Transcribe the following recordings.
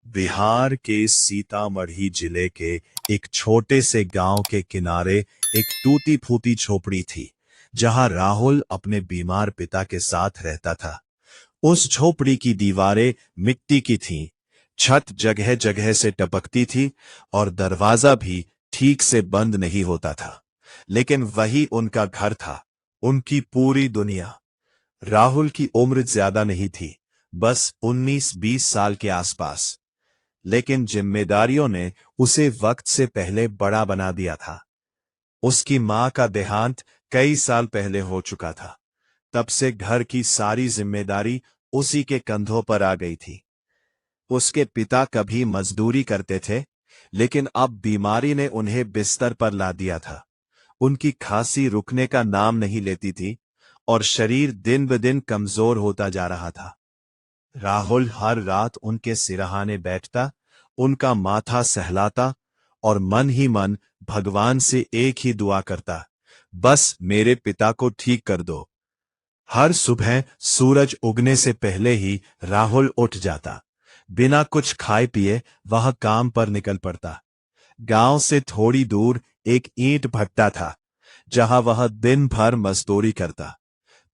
बिहार के सीतामढ़ी जिले के एक छोटे से गांव के किनारे एक टूटी फूटी झोपड़ी थी, जहां राहुल अपने बीमार पिता के साथ रहता था। उस झोपड़ी की दीवारें मिट्टी की थीं, छत जगह जगह से टपकती थी और दरवाजा भी ठीक से बंद नहीं होता था। लेकिन वही उनका घर था, उनकी पूरी दुनिया। राहुल की उम्र ज्यादा नहीं थी, बस 19-20 साल के आसपास। लेकिन जिम्मेदारियों ने उसे वक्त से पहले बड़ा बना दिया था। उसकी मां का देहांत कई साल पहले हो चुका था। तब से घर की सारी जिम्मेदारी उसी के कंधों पर आ गई थी। उसके पिता कभी मजदूरी करते थे, लेकिन अब बीमारी ने उन्हें बिस्तर पर ला दिया था। उनकी खांसी रुकने का नाम नहीं लेती थी और शरीर दिन ब दिन कमजोर होता जा रहा था। राहुल हर रात उनके सिरहाने बैठता, उनका माथा सहलाता और मन ही मन भगवान से एक ही दुआ करता, बस मेरे पिता को ठीक कर दो। हर सुबह सूरज उगने से पहले ही राहुल उठ जाता। बिना कुछ खाए पिए वह काम पर निकल पड़ता। गांव से थोड़ी दूर एक ईंट भट्टा था, जहां वह दिन भर मजदूरी करता।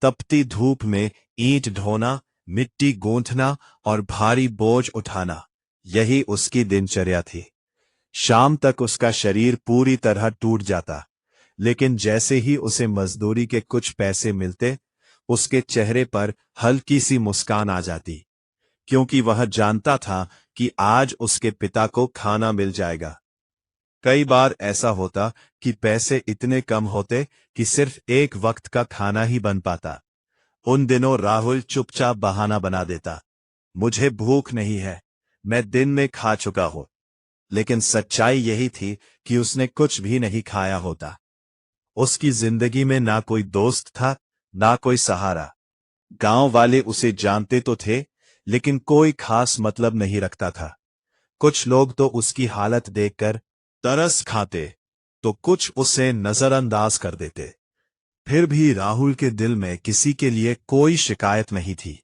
तपती धूप में ईंट ढोना, मिट्टी गूंथना और भारी बोझ उठाना, यही उसकी दिनचर्या थी। शाम तक उसका शरीर पूरी तरह टूट जाता, लेकिन जैसे ही उसे मजदूरी के कुछ पैसे मिलते, उसके चेहरे पर हल्की सी मुस्कान आ जाती, क्योंकि वह जानता था कि आज उसके पिता को खाना मिल जाएगा। कई बार ऐसा होता कि पैसे इतने कम होते कि सिर्फ एक वक्त का खाना ही बन पाता। उन दिनों राहुल चुपचाप बहाना बना देता, मुझे भूख नहीं है, मैं दिन में खा चुका हूं। लेकिन सच्चाई यही थी कि उसने कुछ भी नहीं खाया होता। उसकी जिंदगी में ना कोई दोस्त था, ना कोई सहारा। गांव वाले उसे जानते तो थे, लेकिन कोई खास मतलब नहीं रखता था। कुछ लोग तो उसकी हालत देखकर तरस खाते, तो कुछ उसे नजरअंदाज कर देते। फिर भी राहुल के दिल में किसी के लिए कोई शिकायत नहीं थी।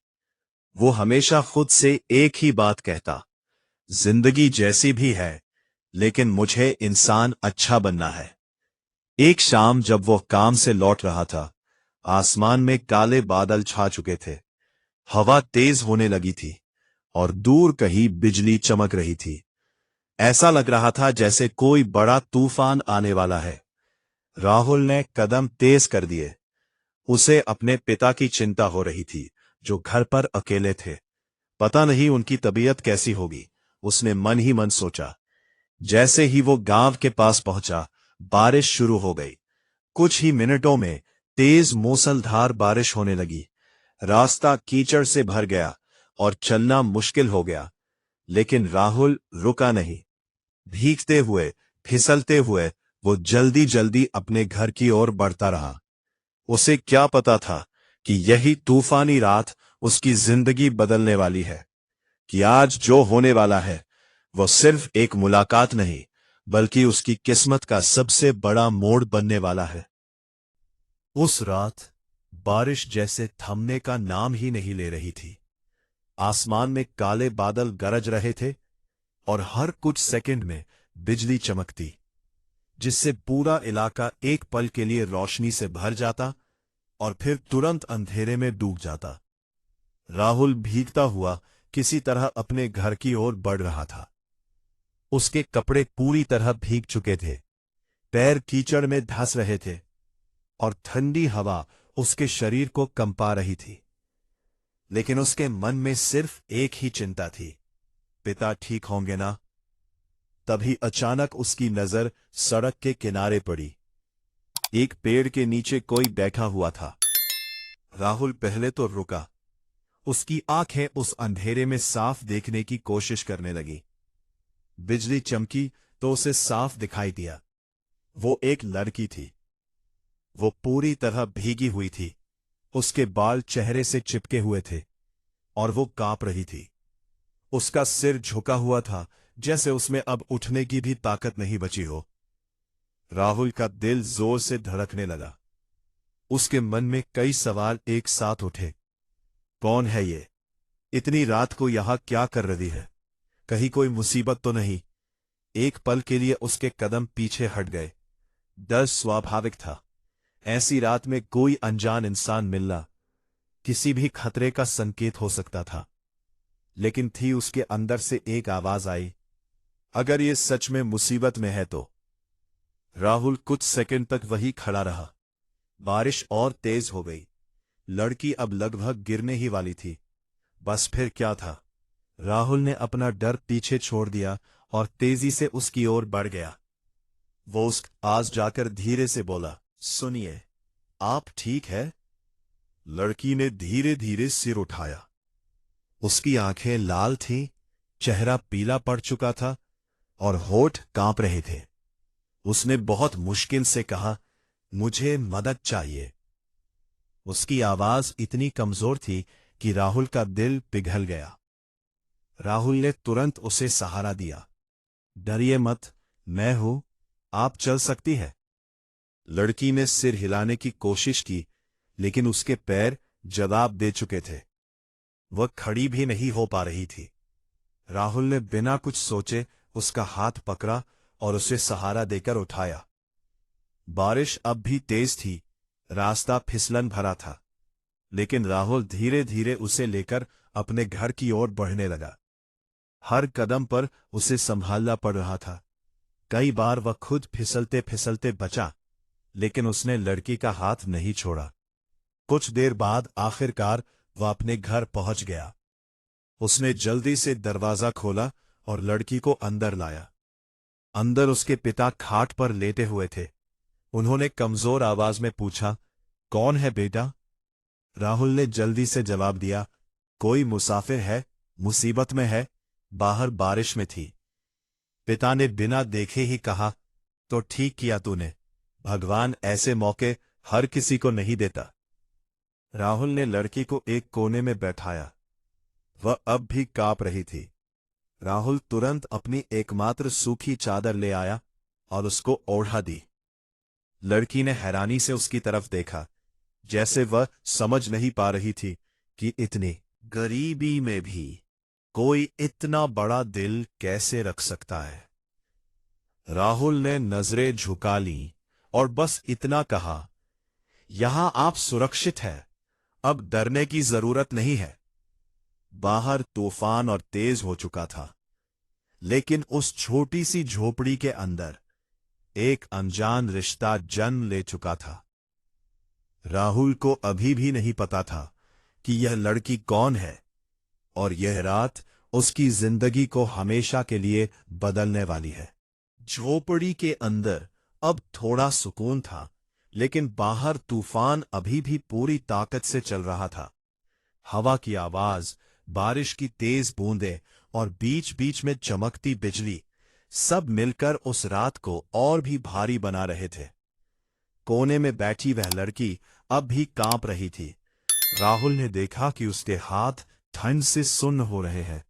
वो हमेशा खुद से एक ही बात कहता, जिंदगी जैसी भी है, लेकिन मुझे इंसान अच्छा बनना है। एक शाम जब वो काम से लौट रहा था, आसमान में काले बादल छा चुके थे। हवा तेज होने लगी थी और दूर कहीं बिजली चमक रही थी। ऐसा लग रहा था जैसे कोई बड़ा तूफान आने वाला है। राहुल ने कदम तेज कर दिए। उसे अपने पिता की चिंता हो रही थी, जो घर पर अकेले थे। पता नहीं उनकी तबीयत कैसी होगी, उसने मन ही मन सोचा। जैसे ही वो गांव के पास पहुंचा, बारिश शुरू हो गई। कुछ ही मिनटों में तेज मूसलधार बारिश होने लगी। रास्ता कीचड़ से भर गया और चलना मुश्किल हो गया। लेकिन राहुल रुका नहीं। भीगते हुए, फिसलते हुए वो जल्दी जल्दी अपने घर की ओर बढ़ता रहा। उसे क्या पता था कि यही तूफानी रात उसकी जिंदगी बदलने वाली है, कि आज जो होने वाला है वो सिर्फ एक मुलाकात नहीं, बल्कि उसकी किस्मत का सबसे बड़ा मोड़ बनने वाला है। उस रात बारिश जैसे थमने का नाम ही नहीं ले रही थी। आसमान में काले बादल गरज रहे थे और हर कुछ सेकंड में बिजली चमकती, जिससे पूरा इलाका एक पल के लिए रोशनी से भर जाता और फिर तुरंत अंधेरे में डूब जाता। राहुल भीगता हुआ किसी तरह अपने घर की ओर बढ़ रहा था। उसके कपड़े पूरी तरह भीग चुके थे, पैर कीचड़ में धंस रहे थे और ठंडी हवा उसके शरीर को कंपा रही थी। लेकिन उसके मन में सिर्फ एक ही चिंता थी, पिता ठीक होंगे ना? तभी अचानक उसकी नजर सड़क के किनारे पड़ी। एक पेड़ के नीचे कोई बैठा हुआ था। राहुल पहले तो रुका। उसकी आंखें उस अंधेरे में साफ देखने की कोशिश करने लगी। बिजली चमकी तो उसे साफ दिखाई दिया। वो एक लड़की थी। वो पूरी तरह भीगी हुई थी। उसके बाल चेहरे से चिपके हुए थे और वो कांप रही थी। उसका सिर झुका हुआ था, जैसे उसमें अब उठने की भी ताकत नहीं बची हो। राहुल का दिल जोर से धड़कने लगा। उसके मन में कई सवाल एक साथ उठे। कौन है ये? इतनी रात को यहां क्या कर रही है? कहीं कोई मुसीबत तो नहीं। एक पल के लिए उसके कदम पीछे हट गए। डर स्वाभाविक था। ऐसी रात में कोई अनजान इंसान मिलना किसी भी खतरे का संकेत हो सकता था। लेकिन थी उसके अंदर से एक आवाज आई, अगर ये सच में मुसीबत में है तो। राहुल कुछ सेकंड तक वही खड़ा रहा। बारिश और तेज हो गई। लड़की अब लगभग गिरने ही वाली थी। बस फिर क्या था। राहुल ने अपना डर पीछे छोड़ दिया और तेजी से उसकी ओर बढ़ गया। वो उस आस जाकर धीरे से बोला, सुनिए, आप ठीक है? लड़की ने धीरे धीरे सिर उठाया। उसकी आंखें लाल थीं, चेहरा पीला पड़ चुका था और होठ कांप रहे थे। उसने बहुत मुश्किल से कहा, मुझे मदद चाहिए। उसकी आवाज इतनी कमजोर थी कि राहुल का दिल पिघल गया। राहुल ने तुरंत उसे सहारा दिया। डरिए मत, मैं हूं, आप चल सकती है। लड़की ने सिर हिलाने की कोशिश की, लेकिन उसके पैर जवाब दे चुके थे। वह खड़ी भी नहीं हो पा रही थी। राहुल ने बिना कुछ सोचे उसका हाथ पकड़ा और उसे सहारा देकर उठाया। बारिश अब भी तेज थी, रास्ता फिसलन भरा था, लेकिन राहुल धीरे धीरे उसे लेकर अपने घर की ओर बढ़ने लगा। हर कदम पर उसे संभालना पड़ रहा था। कई बार वह खुद फिसलते फिसलते बचा, लेकिन उसने लड़की का हाथ नहीं छोड़ा। कुछ देर बाद आखिरकार वह अपने घर पहुंच गया। उसने जल्दी से दरवाजा खोला और लड़की को अंदर लाया। अंदर उसके पिता खाट पर लेटे हुए थे। उन्होंने कमजोर आवाज में पूछा, कौन है बेटा? राहुल ने जल्दी से जवाब दिया, कोई मुसाफिर है, मुसीबत में है, बाहर बारिश में थी। पिता ने बिना देखे ही कहा, तो ठीक किया तूने, भगवान ऐसे मौके हर किसी को नहीं देता। राहुल ने लड़की को एक कोने में बैठाया। वह अब भी कांप रही थी। राहुल तुरंत अपनी एकमात्र सूखी चादर ले आया और उसको ओढ़ा दी। लड़की ने हैरानी से उसकी तरफ देखा, जैसे वह समझ नहीं पा रही थी कि इतनी गरीबी में भी कोई इतना बड़ा दिल कैसे रख सकता है। राहुल ने नजरें झुका लीं और बस इतना कहा, यहां आप सुरक्षित हैं, अब डरने की जरूरत नहीं है। बाहर तूफान और तेज हो चुका था, लेकिन उस छोटी सी झोपड़ी के अंदर एक अनजान रिश्ता जन्म ले चुका था। राहुल को अभी भी नहीं पता था कि यह लड़की कौन है और यह रात उसकी जिंदगी को हमेशा के लिए बदलने वाली है। झोपड़ी के अंदर अब थोड़ा सुकून था, लेकिन बाहर तूफान अभी भी पूरी ताकत से चल रहा था। हवा की आवाज, बारिश की तेज बूंदें और बीच बीच में चमकती बिजली सब मिलकर उस रात को और भी भारी बना रहे थे। कोने में बैठी वह लड़की अब भी कांप रही थी। राहुल ने देखा कि उसके हाथ ठंड से सुन्न हो रहे हैं।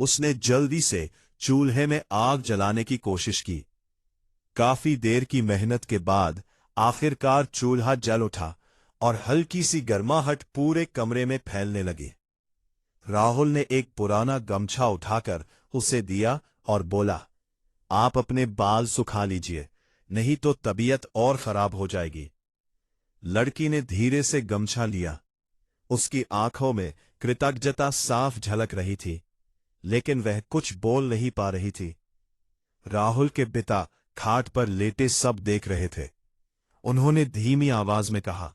उसने जल्दी से चूल्हे में आग जलाने की कोशिश की। काफी देर की मेहनत के बाद आखिरकार चूल्हा जल उठा और हल्की सी गर्माहट पूरे कमरे में फैलने लगी। राहुल ने एक पुराना गमछा उठाकर उसे दिया और बोला, आप अपने बाल सुखा लीजिए, नहीं तो तबीयत और खराब हो जाएगी। लड़की ने धीरे से गमछा लिया। उसकी आंखों में कृतज्ञता साफ झलक रही थी, लेकिन वह कुछ बोल नहीं पा रही थी। राहुल के पिता खाट पर लेटे सब देख रहे थे। उन्होंने धीमी आवाज में कहा,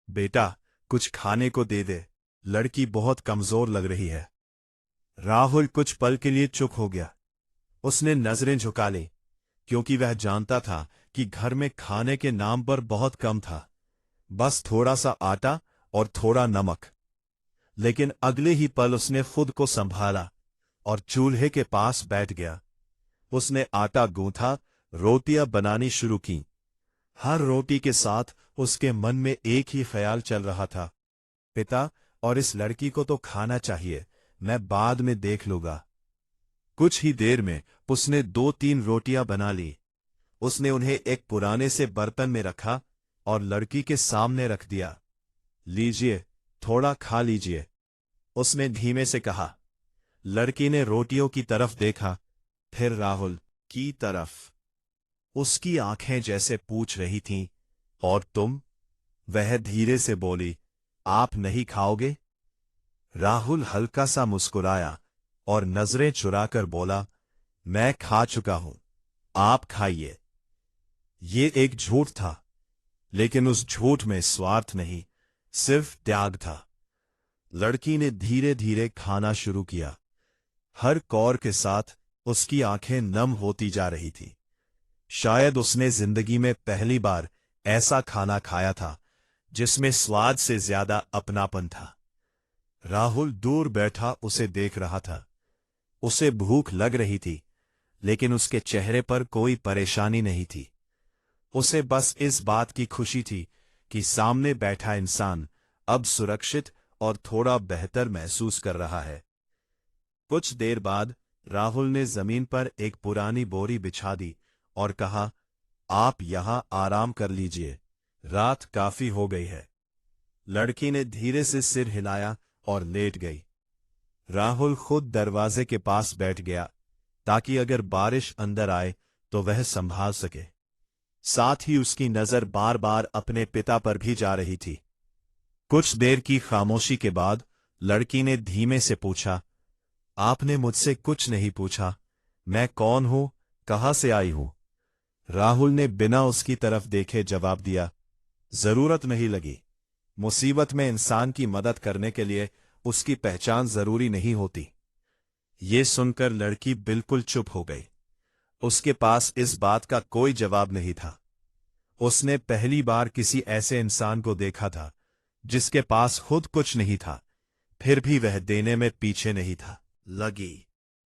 बेटा, कुछ खाने को दे दे, लड़की बहुत कमजोर लग रही है। राहुल कुछ पल के लिए चुप हो गया। उसने नजरें झुका ली, क्योंकि वह जानता था कि घर में खाने के नाम पर बहुत कम था, बस थोड़ा सा आटा और थोड़ा नमक। लेकिन अगले ही पल उसने खुद को संभाला और चूल्हे के पास बैठ गया। उसने आटा गूंथा, रोटियां बनानी शुरू की। हर रोटी के साथ उसके मन में एक ही ख्याल चल रहा था, पिता और इस लड़की को तो खाना चाहिए, मैं बाद में देख लूंगा। कुछ ही देर में उसने 2-3 रोटियां बना ली। उसने उन्हें एक पुराने से बर्तन में रखा और लड़की के सामने रख दिया। लीजिए, थोड़ा खा लीजिए, उसने धीमे से कहा। लड़की ने रोटियों की तरफ देखा, फिर राहुल की तरफ। उसकी आंखें जैसे पूछ रही थीं, और तुम? वह धीरे से बोली, आप नहीं खाओगे? राहुल हल्का सा मुस्कुराया और नजरें चुराकर बोला, मैं खा चुका हूं, आप खाइए। ये एक झूठ था, लेकिन उस झूठ में स्वार्थ नहीं, सिर्फ त्याग था। लड़की ने धीरे धीरे खाना शुरू किया। हर कौर के साथ उसकी आंखें नम होती जा रही थी। शायद उसने जिंदगी में पहली बार ऐसा खाना खाया था जिसमें स्वाद से ज्यादा अपनापन था। राहुल दूर बैठा उसे देख रहा था। उसे भूख लग रही थी, लेकिन उसके चेहरे पर कोई परेशानी नहीं थी। उसे बस इस बात की खुशी थी कि सामने बैठा इंसान अब सुरक्षित और थोड़ा बेहतर महसूस कर रहा है। कुछ देर बाद राहुल ने जमीन पर एक पुरानी बोरी बिछा दी और कहा, आप यहां आराम कर लीजिए, रात काफी हो गई है। लड़की ने धीरे से सिर हिलाया और लेट गई। राहुल खुद दरवाजे के पास बैठ गया, ताकि अगर बारिश अंदर आए तो वह संभाल सके। साथ ही उसकी नजर बार बार अपने पिता पर भी जा रही थी। कुछ देर की खामोशी के बाद लड़की ने धीमे से पूछा, आपने मुझसे कुछ नहीं पूछा, मैं कौन हूं, कहां से आई हूं? राहुल ने बिना उसकी तरफ देखे जवाब दिया, जरूरत नहीं लगी। मुसीबत में इंसान की मदद करने के लिए उसकी पहचान जरूरी नहीं होती। ये सुनकर लड़की बिल्कुल चुप हो गई। उसके पास इस बात का कोई जवाब नहीं था। उसने पहली बार किसी ऐसे इंसान को देखा था जिसके पास खुद कुछ नहीं था, फिर भी वह देने में पीछे नहीं था। लगी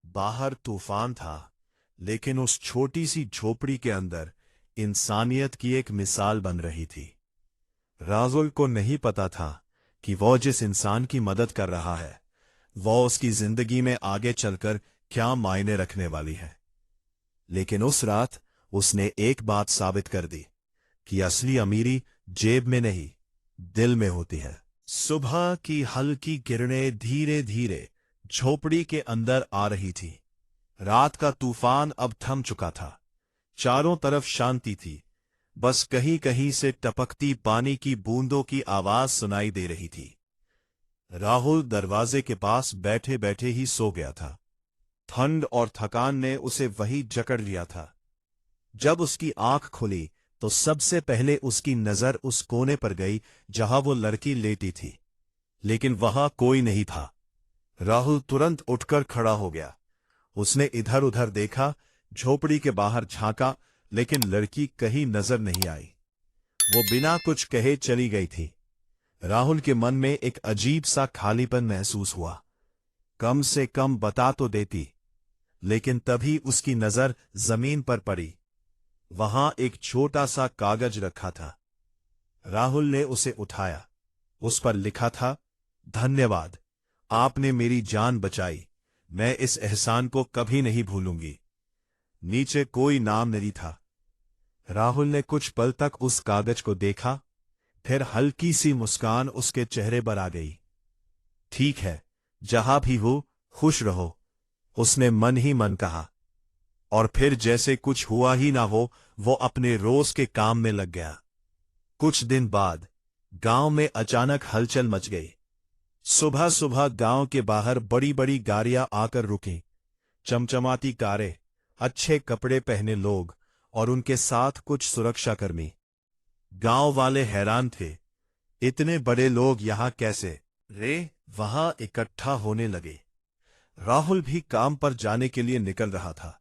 बाहर तूफान था, लेकिन उस छोटी सी झोपड़ी के अंदर इंसानियत की एक मिसाल बन रही थी। राहुल को नहीं पता था कि वह जिस इंसान की मदद कर रहा है वह उसकी जिंदगी में आगे चलकर क्या मायने रखने वाली है। लेकिन उस रात उसने एक बात साबित कर दी कि असली अमीरी जेब में नहीं, दिल में होती है। सुबह की हल्की किरणें धीरे धीरे झोपड़ी के अंदर आ रही थी। रात का तूफान अब थम चुका था। चारों तरफ शांति थी, बस कहीं कहीं से टपकती पानी की बूंदों की आवाज सुनाई दे रही थी। राहुल दरवाजे के पास बैठे बैठे ही सो गया था। ठंड और थकान ने उसे वही जकड़ लिया था। जब उसकी आंख खुली तो सबसे पहले उसकी नजर उस कोने पर गई जहां वो लड़की लेटी थी, लेकिन वहां कोई नहीं था। राहुल तुरंत उठकर खड़ा हो गया। उसने इधर उधर देखा, झोपड़ी के बाहर झांका, लेकिन लड़की कहीं नजर नहीं आई। वो बिना कुछ कहे चली गई थी। राहुल के मन में एक अजीब सा खालीपन महसूस हुआ। कम से कम बता तो देती। लेकिन तभी उसकी नजर जमीन पर पड़ी। वहां एक छोटा सा कागज रखा था। राहुल ने उसे उठाया। उस पर लिखा था, धन्यवाद, आपने मेरी जान बचाई, मैं इस एहसान को कभी नहीं भूलूंगी। नीचे कोई नाम नहीं था। राहुल ने कुछ पल तक उस कागज को देखा, फिर हल्की सी मुस्कान उसके चेहरे पर आ गई। ठीक है, जहां भी हो खुश रहो, उसने मन ही मन कहा। और फिर जैसे कुछ हुआ ही ना हो, वो अपने रोज के काम में लग गया। कुछ दिन बाद गांव में अचानक हलचल मच गई। सुबह सुबह गांव के बाहर बड़ी बड़ी गाड़ियां आकर रुकीं। चमचमाती कारें, अच्छे कपड़े पहने लोग और उनके साथ कुछ सुरक्षाकर्मी। गांव वाले हैरान थे, इतने बड़े लोग यहां कैसे वहां इकट्ठा होने लगे। राहुल भी काम पर जाने के लिए निकल रहा था,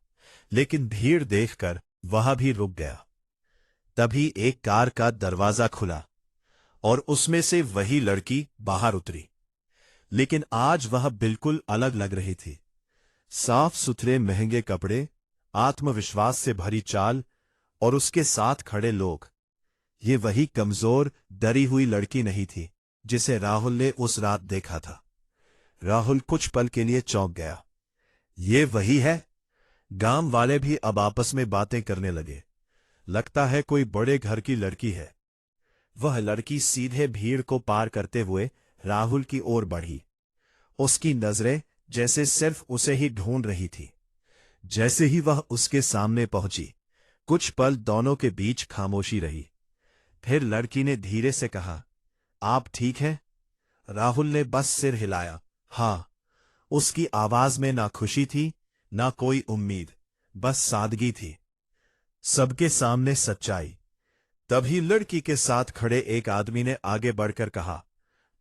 लेकिन भीड़ देखकर वहां भी रुक गया। तभी एक कार का दरवाजा खुला और उसमें से वही लड़की बाहर उतरी। लेकिन आज वह बिल्कुल अलग लग रही थी। साफ सुथरे महंगे कपड़े, आत्मविश्वास से भरी चाल और उसके साथ खड़े लोग। ये वही कमजोर, डरी हुई लड़की नहीं थी जिसे राहुल ने उस रात देखा था। राहुल कुछ पल के लिए चौंक गया। ये वही है। गांव वाले भी अब आपस में बातें करने लगे। लगता है कोई बड़े घर की लड़की है। वह लड़की सीधे भीड़ को पार करते हुए राहुल की ओर बढ़ी। उसकी नजरें जैसे सिर्फ उसे ही ढूंढ रही थी। जैसे ही वह उसके सामने पहुंची, कुछ पल दोनों के बीच खामोशी रही। फिर लड़की ने धीरे से कहा, आप ठीक हैं? राहुल ने बस सिर हिलाया। हाँ। उसकी आवाज में ना खुशी थी, ना कोई उम्मीद, बस सादगी थी। सबके सामने सच्चाई। तभी लड़की के साथ खड़े एक आदमी ने आगे बढ़कर कहा,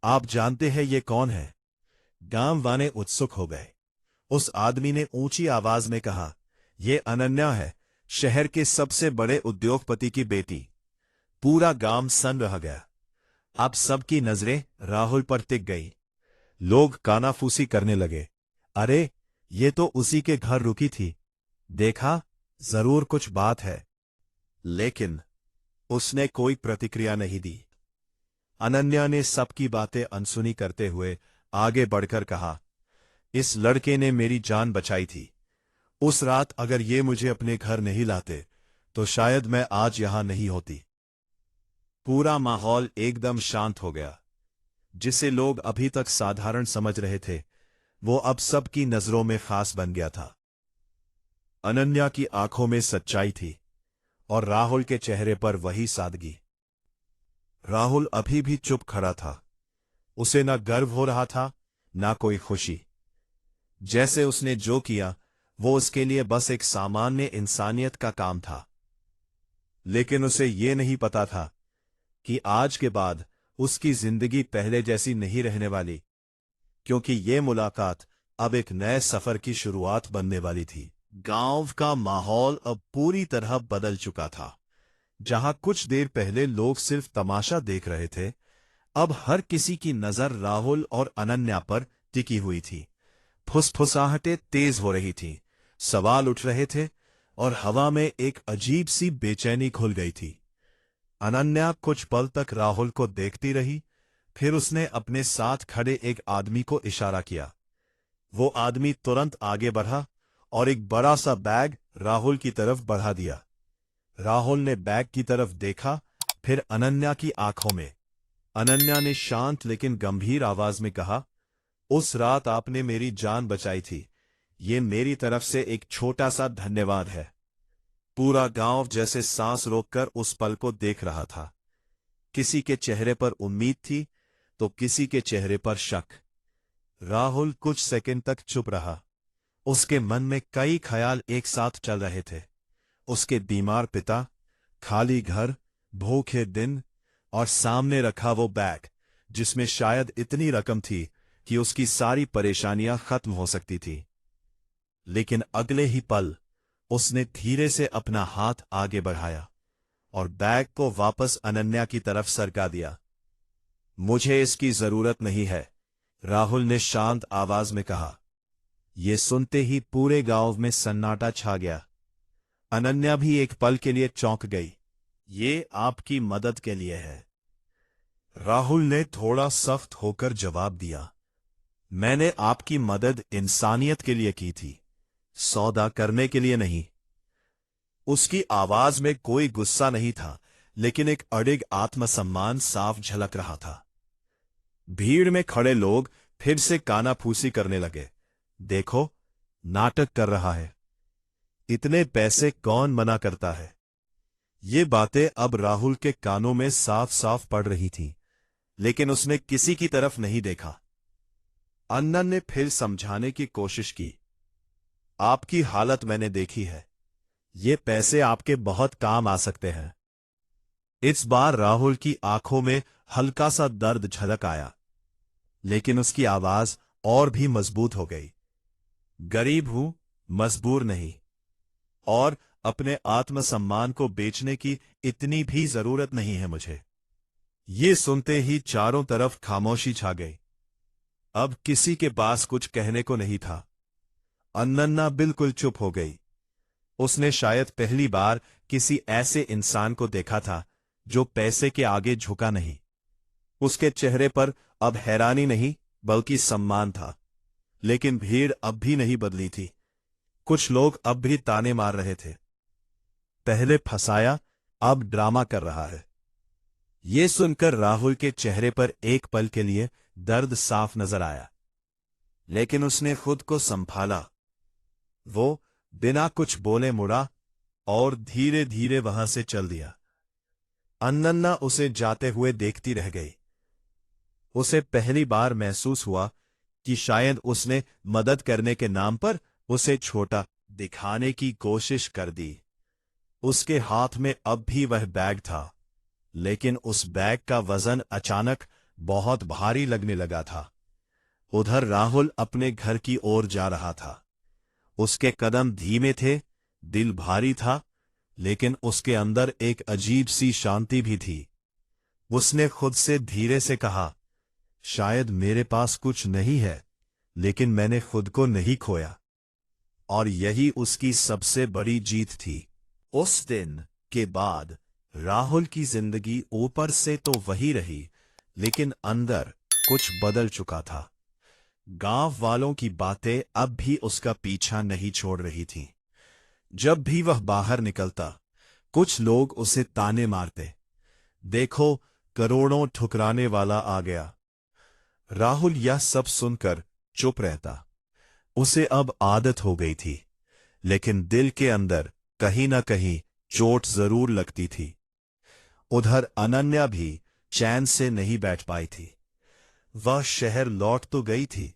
आप जानते हैं ये कौन है? गांव वाले उत्सुक हो गए। उस आदमी ने ऊंची आवाज में कहा, ये अनन्या है, शहर के सबसे बड़े उद्योगपति की बेटी। पूरा गांव सन रह गया। अब सबकी नजरें राहुल पर टिक गई। लोग कानाफूसी करने लगे। अरे, ये तो उसी के घर रुकी थी। देखा, जरूर कुछ बात है। लेकिन उसने कोई प्रतिक्रिया नहीं दी। अनन्या ने सबकी बातें अनसुनी करते हुए आगे बढ़कर कहा, इस लड़के ने मेरी जान बचाई थी। उस रात अगर ये मुझे अपने घर नहीं लाते, तो शायद मैं आज यहां नहीं होती। पूरा माहौल एकदम शांत हो गया। जिसे लोग अभी तक साधारण समझ रहे थे, वो अब सबकी नजरों में खास बन गया था। अनन्या की आंखों में सच्चाई थी और राहुल के चेहरे पर वही सादगी। राहुल अभी भी चुप खड़ा था। उसे ना गर्व हो रहा था, ना कोई खुशी। जैसे उसने जो किया, वो उसके लिए बस एक सामान्य इंसानियत का काम था। लेकिन उसे ये नहीं पता था कि आज के बाद उसकी जिंदगी पहले जैसी नहीं रहने वाली, क्योंकि ये मुलाकात अब एक नए सफर की शुरुआत बनने वाली थी। गांव का माहौल अब पूरी तरह बदल चुका था। जहां कुछ देर पहले लोग सिर्फ तमाशा देख रहे थे, अब हर किसी की नजर राहुल और अनन्या पर टिकी हुई थी। फुसफुसाहटें तेज हो रही थीं, सवाल उठ रहे थे और हवा में एक अजीब सी बेचैनी घुल गई थी। अनन्या कुछ पल तक राहुल को देखती रही, फिर उसने अपने साथ खड़े एक आदमी को इशारा किया। वो आदमी तुरंत आगे बढ़ा और एक बड़ा सा बैग राहुल की तरफ बढ़ा दिया। राहुल ने बैग की तरफ देखा, फिर अनन्या की आंखों में। अनन्या ने शांत लेकिन गंभीर आवाज में कहा, उस रात आपने मेरी जान बचाई थी। ये मेरी तरफ से एक छोटा सा धन्यवाद है। पूरा गांव जैसे सांस रोककर उस पल को देख रहा था। किसी के चेहरे पर उम्मीद थी, तो किसी के चेहरे पर शक। राहुल कुछ सेकंड तक चुप रहा। उसके मन में कई ख्याल एक साथ चल रहे थे। उसके बीमार पिता, खाली घर, भूखे दिन और सामने रखा वो बैग, जिसमें शायद इतनी रकम थी कि उसकी सारी परेशानियां खत्म हो सकती थी। लेकिन अगले ही पल उसने धीरे से अपना हाथ आगे बढ़ाया और बैग को वापस अनन्या की तरफ सरका दिया। मुझे इसकी जरूरत नहीं है, राहुल ने शांत आवाज में कहा। यह सुनते ही पूरे गांव में सन्नाटा छा गया। अनन्या भी एक पल के लिए चौंक गई। ये आपकी मदद के लिए है, राहुल ने थोड़ा सख्त होकर जवाब दिया। मैंने आपकी मदद इंसानियत के लिए की थी, सौदा करने के लिए नहीं। उसकी आवाज में कोई गुस्सा नहीं था, लेकिन एक अडिग आत्मसम्मान साफ झलक रहा था। भीड़ में खड़े लोग फिर से कानाफूसी करने लगे। देखो, नाटक कर रहा है। इतने पैसे कौन मना करता है? ये बातें अब राहुल के कानों में साफ साफ पड़ रही थीं, लेकिन उसने किसी की तरफ नहीं देखा। अन्ना ने फिर समझाने की कोशिश की। आपकी हालत मैंने देखी है। ये पैसे आपके बहुत काम आ सकते हैं। इस बार राहुल की आंखों में हल्का सा दर्द झलक आया, लेकिन उसकी आवाज और भी मजबूत हो गई। गरीब हूं, मजबूर नहीं, और अपने आत्मसम्मान को बेचने की इतनी भी जरूरत नहीं है मुझे। ये सुनते ही चारों तरफ खामोशी छा गई। अब किसी के पास कुछ कहने को नहीं था। अन्नन्ना बिल्कुल चुप हो गई। उसने शायद पहली बार किसी ऐसे इंसान को देखा था जो पैसे के आगे झुका नहीं। उसके चेहरे पर अब हैरानी नहीं, बल्कि सम्मान था। लेकिन भीड़ अब भी नहीं बदली थी। कुछ लोग अब भी ताने मार रहे थे। पहले फंसाया, अब ड्रामा कर रहा है। ये सुनकर राहुल के चेहरे पर एक पल के लिए दर्द साफ नजर आया। लेकिन उसने खुद को संभाला। वो बिना कुछ बोले मुड़ा और धीरे धीरे वहां से चल दिया। अनन्या उसे जाते हुए देखती रह गई। उसे पहली बार महसूस हुआ कि शायद उसने मदद करने के नाम पर उसे छोटा दिखाने की कोशिश कर दी। उसके हाथ में अब भी वह बैग था, लेकिन उस बैग का वजन अचानक बहुत भारी लगने लगा था। उधर राहुल अपने घर की ओर जा रहा था। उसके कदम धीमे थे, दिल भारी था, लेकिन उसके अंदर एक अजीब सी शांति भी थी। उसने खुद से धीरे से कहा, शायद मेरे पास कुछ नहीं है, लेकिन मैंने खुद को नहीं खोया। और यही उसकी सबसे बड़ी जीत थी। उस दिन के बाद राहुल की जिंदगी ऊपर से तो वही रही, लेकिन अंदर कुछ बदल चुका था। गांव वालों की बातें अब भी उसका पीछा नहीं छोड़ रही थीं। जब भी वह बाहर निकलता, कुछ लोग उसे ताने मारते, देखो करोड़ों ठुकराने वाला आ गया। राहुल यह सब सुनकर चुप रहता। उसे अब आदत हो गई थी, लेकिन दिल के अंदर कहीं ना कहीं चोट जरूर लगती थी। उधर अनन्या भी चैन से नहीं बैठ पाई थी। वह शहर लौट तो गई थी,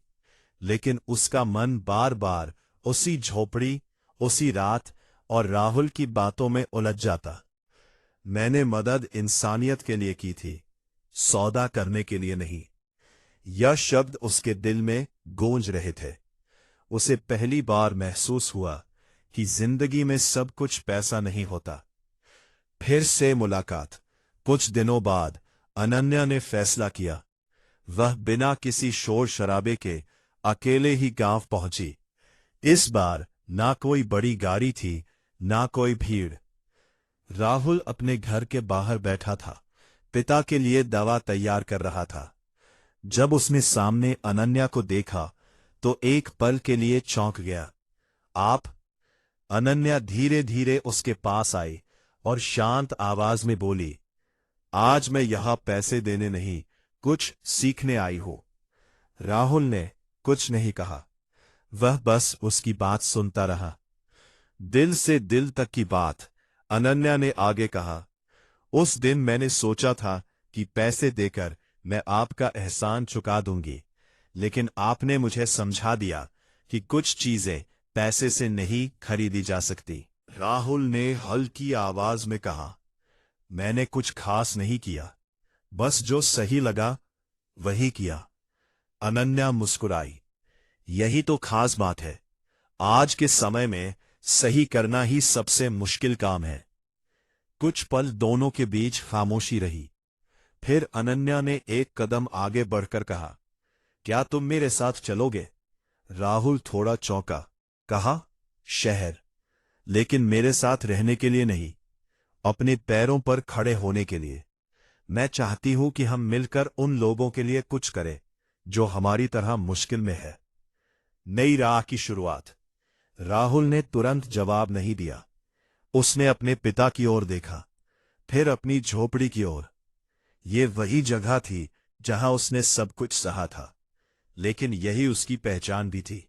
लेकिन उसका मन बार बार उसी झोपड़ी, उसी रात और राहुल की बातों में उलझ जाता। मैंने मदद इंसानियत के लिए की थी, सौदा करने के लिए नहीं। यह शब्द उसके दिल में गूंज रहे थे। उसे पहली बार महसूस हुआ कि जिंदगी में सब कुछ पैसा नहीं होता। फिर से मुलाकात। कुछ दिनों बाद अनन्या ने फैसला किया। वह बिना किसी शोर शराबे के अकेले ही गांव पहुंची। इस बार ना कोई बड़ी गाड़ी थी, ना कोई भीड़। राहुल अपने घर के बाहर बैठा था, पिता के लिए दवा तैयार कर रहा था। जब उसने सामने अनन्या को देखा तो एक पल के लिए चौंक गया। आप? अनन्या धीरे धीरे उसके पास आई और शांत आवाज में बोली, आज मैं यहां पैसे देने नहीं, कुछ सीखने आई हूं। राहुल ने कुछ नहीं कहा। वह बस उसकी बात सुनता रहा। दिल से दिल तक की बात। अनन्या ने आगे कहा, उस दिन मैंने सोचा था कि पैसे देकर मैं आपका एहसान चुका दूंगी, लेकिन आपने मुझे समझा दिया कि कुछ चीजें पैसे से नहीं खरीदी जा सकती। राहुल ने हल्की आवाज में कहा, मैंने कुछ खास नहीं किया, बस जो सही लगा वही किया। अनन्या मुस्कुराई। यही तो खास बात है। आज के समय में सही करना ही सबसे मुश्किल काम है। कुछ पल दोनों के बीच खामोशी रही। फिर अनन्या ने एक कदम आगे बढ़कर कहा, क्या तुम मेरे साथ चलोगे? राहुल थोड़ा चौंका। कहा, शहर? लेकिन मेरे साथ रहने के लिए नहीं, अपने पैरों पर खड़े होने के लिए। मैं चाहती हूं कि हम मिलकर उन लोगों के लिए कुछ करें जो हमारी तरह मुश्किल में है। नई राह की शुरुआत। राहुल ने तुरंत जवाब नहीं दिया। उसने अपने पिता की ओर देखा, फिर अपनी झोपड़ी की ओर। ये वही जगह थी जहां उसने सब कुछ सहा था, लेकिन यही उसकी पहचान भी थी।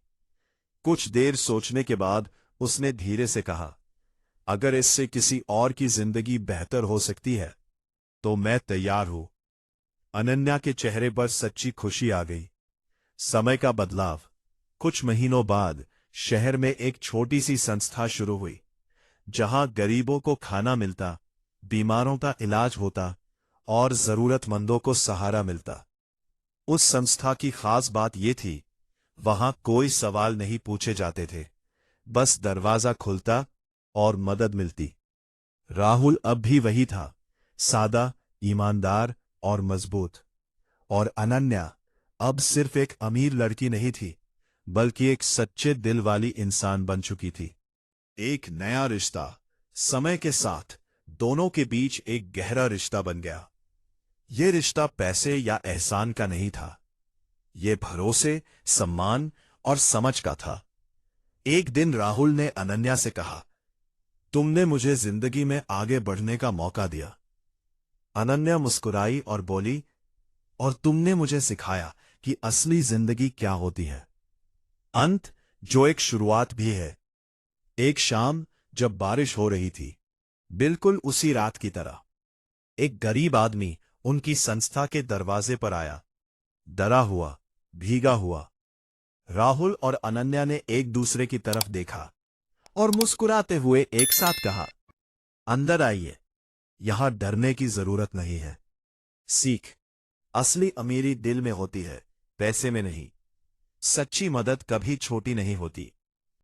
कुछ देर सोचने के बाद उसने धीरे से कहा, अगर इससे किसी और की जिंदगी बेहतर हो सकती है तो मैं तैयार हूं। अनन्या के चेहरे पर सच्ची खुशी आ गई। समय का बदलाव। कुछ महीनों बाद शहर में एक छोटी सी संस्था शुरू हुई, जहां गरीबों को खाना मिलता, बीमारों का इलाज होता और जरूरतमंदों को सहारा मिलता। उस संस्था की खास बात यह थी, वहां कोई सवाल नहीं पूछे जाते थे, बस दरवाजा खुलता और मदद मिलती। राहुल अब भी वही था, सादा, ईमानदार और मजबूत। और अनन्या अब सिर्फ एक अमीर लड़की नहीं थी, बल्कि एक सच्चे दिल वाली इंसान बन चुकी थी। एक नया रिश्ता। समय के साथ दोनों के बीच एक गहरा रिश्ता बन गया। यह रिश्ता पैसे या एहसान का नहीं था, ये भरोसे, सम्मान और समझ का था। एक दिन राहुल ने अनन्या से कहा, तुमने मुझे जिंदगी में आगे बढ़ने का मौका दिया। अनन्या मुस्कुराई और बोली, और तुमने मुझे सिखाया कि असली जिंदगी क्या होती है। अंत जो एक शुरुआत भी है। एक शाम जब बारिश हो रही थी, बिल्कुल उसी रात की तरह, एक गरीब आदमी उनकी संस्था के दरवाजे पर आया, डरा हुआ, भीगा हुआ। राहुल और अनन्या ने एक दूसरे की तरफ देखा और मुस्कुराते हुए एक साथ कहा, अंदर आइए, यहां डरने की जरूरत नहीं है। सीख, असली अमीरी दिल में होती है, पैसे में नहीं। सच्ची मदद कभी छोटी नहीं होती।